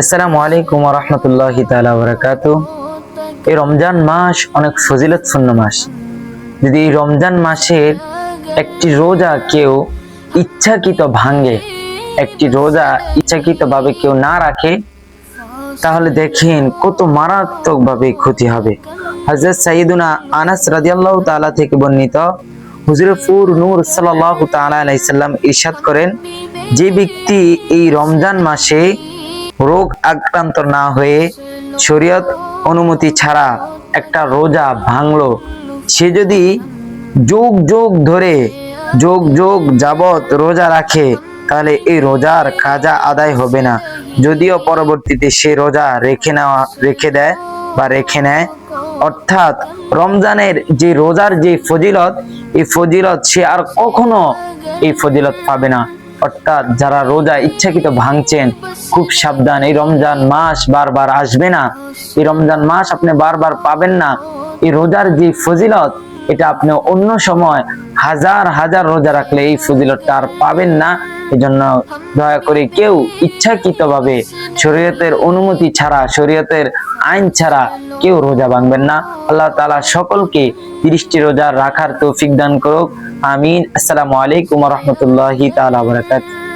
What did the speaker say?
আসসালামু আলাইকুম ওয়া রাহমাতুল্লাহি তাআলা ওয়া বারাকাতুহু। এই রমজান মাস অনেক ফজিলতপূর্ণ মাস। যদি এই রমজান মাসের একটি রোজা কেউ ইচ্ছাকৃত ভাঙে, একটি রোজা ইচ্ছাকৃতভাবে কেউ না রাখে, তাহলে দেখেন কত মারাত্মকভাবে ক্ষতি হবে। হযরত সাইয়্যিদুনা আনাস রাদিয়াল্লাহু তাআলা থেকে বর্ণিত, হুজুরে পুর নূর সাল্লাল্লাহু তাআলা আলাইহি সাল্লাম ইরশাদ করেন, যে ব্যক্তি এই রমজান মাসে রোগ আক্রান্ত না হয়ে শরীয়ত অনুমতি ছাড়া একটা রোজা ভাঙলো, সে যদি যুগ যুগ ধরে যুগ যাবত রোজা রাখে, তাহলে এই রোজার কাজা আদায় হবে না। যদিও পরবর্তীতে সে রোজা রেখে নেয়, অর্থাৎ রমজানের যে রোজার যে ফজিলত, এই ফজিলত সে আর কখনো এই ফজিলত পাবে না। অর্থাৎ যারা রোজা ইচ্ছাকৃত ভাঙছেন, খুব সাবধান। এই রমজান মাস বারবার আসবে না, এই রমজান মাস আপনি বারবার পাবেন না। এই রোজার যে ফজিলত, এটা আপনি অন্য সময় হাজার হাজার রোজা রাখলে এই ফজিলতটা আর পাবেন না। এজন্য দয়া করে কেউ ইচ্ছাকৃতভাবে শরীয়তের অনুমতি ছাড়া, শরীয়তের আইন ছাড়া কেউ রোজা ভাঙবেন না। আল্লাহ তাআলা সকলকে 30টি রোজা রাখার তৌফিক দান করুক। আমিন। আসসালামু আলাইকুম ওয়া রাহমাতুল্লাহি তাআলা ওয়া বারাকাতুহু।